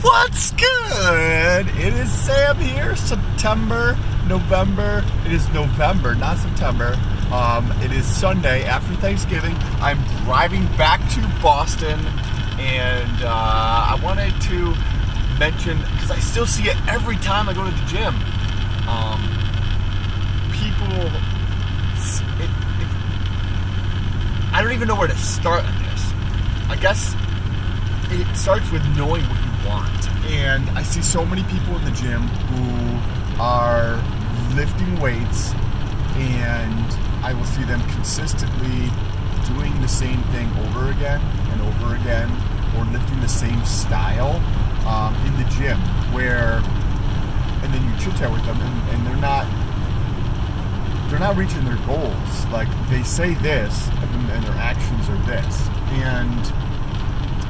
What's good? It is Sam here. November. It is November, not September. It is Sunday after Thanksgiving. I'm driving back to Boston, and I wanted to mention, because I still see it every time I go to the gym. People, I don't even know where to start on this. I guess it starts with knowing what you want. And I see so many people in the gym who are lifting weights, and I will see them consistently doing the same thing over again and over again, or lifting the same style in the gym, and then you chit chat with them, and they're not reaching their goals. Like, they say this and their actions are this. And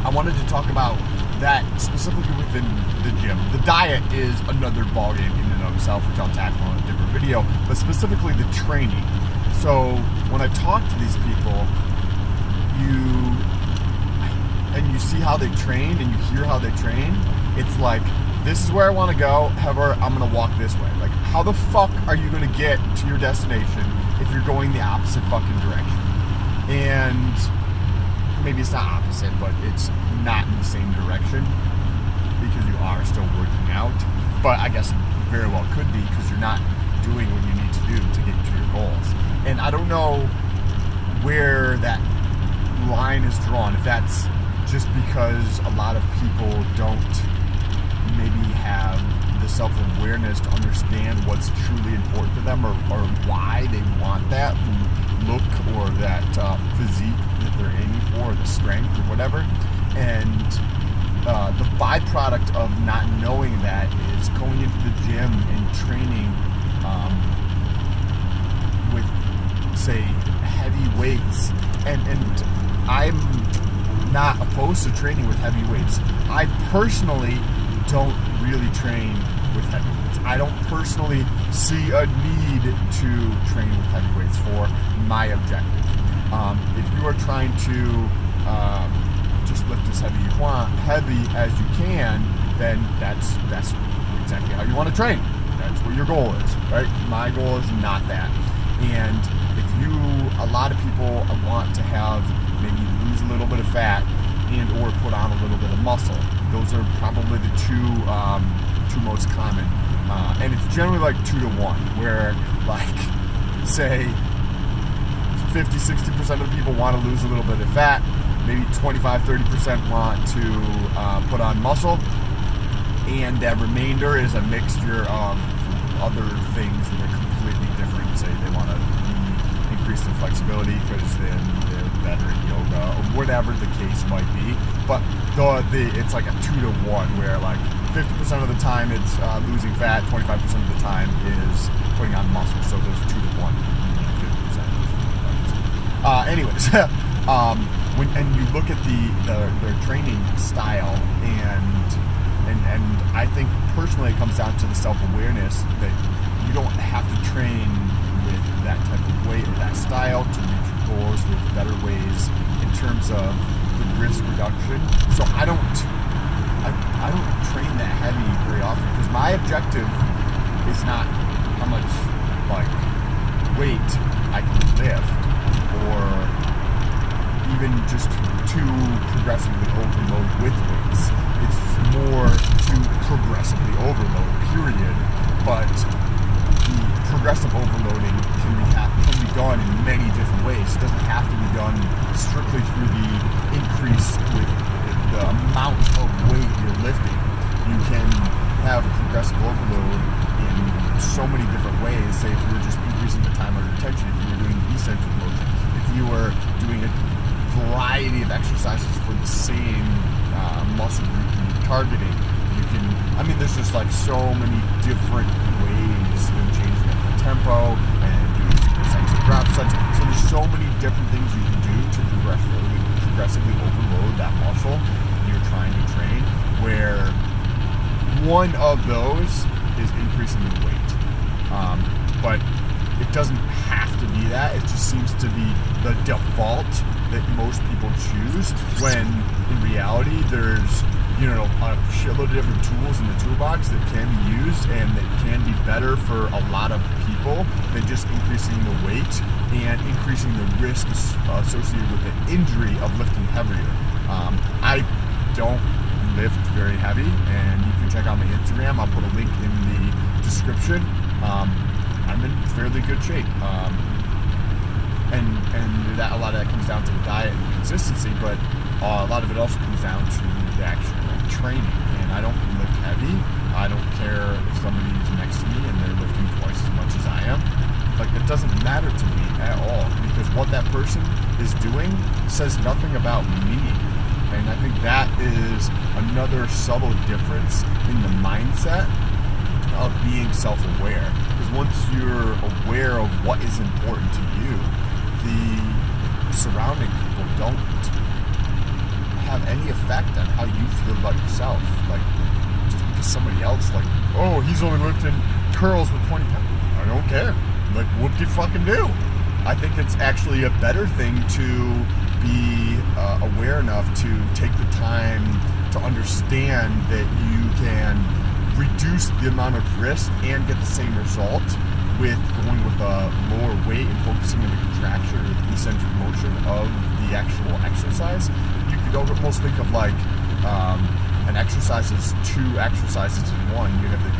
I wanted to talk about that specifically within the gym. The diet is another ballgame in and of itself, which I'll tackle in a different video, but specifically the training. So when I talk to these people, you see how they train and you hear how they train, it's like, this is where I want to go, however, I'm going to walk this way. Like, how the fuck are you going to get to your destination if you're going the opposite fucking direction? And maybe it's not opposite, but it's not in the same direction, because you are still working out. But I guess it very well could be, because you're not doing what you need to do to get to your goals. And I don't know where that line is drawn, if that's just because a lot of people don't maybe have the self-awareness to understand what's truly important to them, or why they want that look or that physique that they're aiming for, or the strength or whatever. And the byproduct of not knowing that is going into the gym and training with, say, heavy weights. And I'm not opposed to training with heavy weights. I personally don't really train with heavy weights. I don't personally see a need to train with heavy weights for my objective. If you are trying to just lift as heavy as you can, then that's exactly how you want to train. That's what your goal is, right? My goal is not that. And a lot of people want to have, maybe lose a little bit of fat and or put on a little bit of muscle. Those are probably the two most common. And it's generally like 2 to 1, where, like, say 50-60% of the people want to lose a little bit of fat, maybe 25-30% want to put on muscle, and that remainder is a mixture of other things that are completely different. Say they want to increase their flexibility because they're better in yoga, or whatever the case might be. But it's like a 2 to 1, where like 50% of the time it's losing fat, 25% of the time is putting on muscle. So there's 2 to 1, 50%. Anyways, when you look at their training style, and I think personally it comes down to the self-awareness that you don't have to train with that type of weight or that style to reach your goals. There's better ways in terms of the risk reduction. So I don't train that heavy very often, because my objective is not how much weight I can lift, or even just to progressively overload with weights. It's more to progressively overload, period. But the progressive overloading can be done in many different ways. It doesn't have to be done strictly through the increase with the amount of weight you're lifting. You can have progressive overload in so many different ways. Say if you were just increasing the time under tension, if you were doing eccentric motion, if you were doing a variety of exercises for the same muscle group you're targeting, there's just like so many different ways of changing up the tempo and doing eccentric drop sets. So there's so many different things you can do to progressively overload that muscle you're trying to train, where one of those is increasing the weight. But it doesn't have to be that. It just seems to be the default that most people choose, when in reality there's, you know, a shitload of different tools in the toolbox that can be used and that can be better for a lot of people than just increasing the weight and increasing the risk associated with the injury of lifting heavier. I don't lift very heavy, and you can check out my Instagram. I'll put a link in the description. I'm in fairly good shape. And that, a lot of that comes down to the diet and consistency, but a lot of it also comes down to the actual training. And I don't lift heavy. I don't care if somebody's next to me and they're lifting twice as much as I am. Like, it doesn't matter to me at all, because what that person is doing says nothing about me. And I think that is another subtle difference in the mindset of being self-aware. Because once you're aware of what is important to you, the surrounding people don't have any effect on how you feel about yourself. Like, just because somebody else, like, oh, he's only lifting curls with 20 pounds. I don't care. Like, whoop-de-fucking-do. I think it's actually a better thing to be aware enough to take the time to understand that you can reduce the amount of risk and get the same result with going with a lower weight and focusing on the contraction or the eccentric motion of the actual exercise. You could almost think of like an exercise as two exercises in one. You have the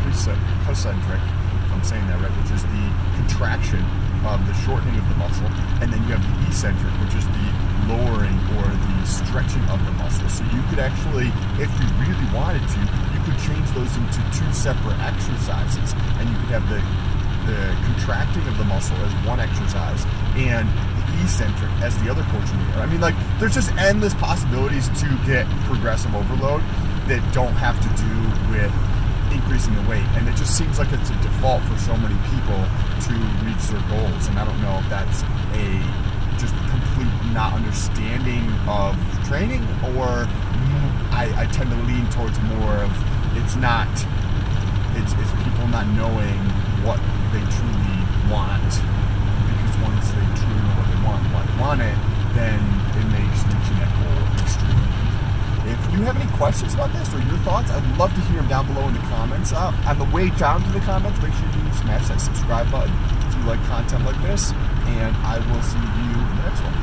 concentric, if I'm saying that right, which is the contraction, the shortening of the muscle, and then you have the eccentric, which is the lowering or the stretching of the muscle. So you could actually, if you really wanted to, you could change those into two separate exercises, and you could have the contracting of the muscle as one exercise and the eccentric as the other portion of it. I mean, like, there's just endless possibilities to get progressive overload that don't have to do with increasing the weight, and it just seems like it's a default for so many people to reach their goals. And I don't know if that's a just complete not understanding of training, or I tend to lean towards more of it's people not knowing what they truly want, because once they truly know what they want and why they want it, then it makes reaching that goal extremely easy. If you have any questions about this or your thoughts, I'd love to hear them down below in the comments. On the way down to the comments, make sure you smash that subscribe button if you like content like this, and I will see you in the next one.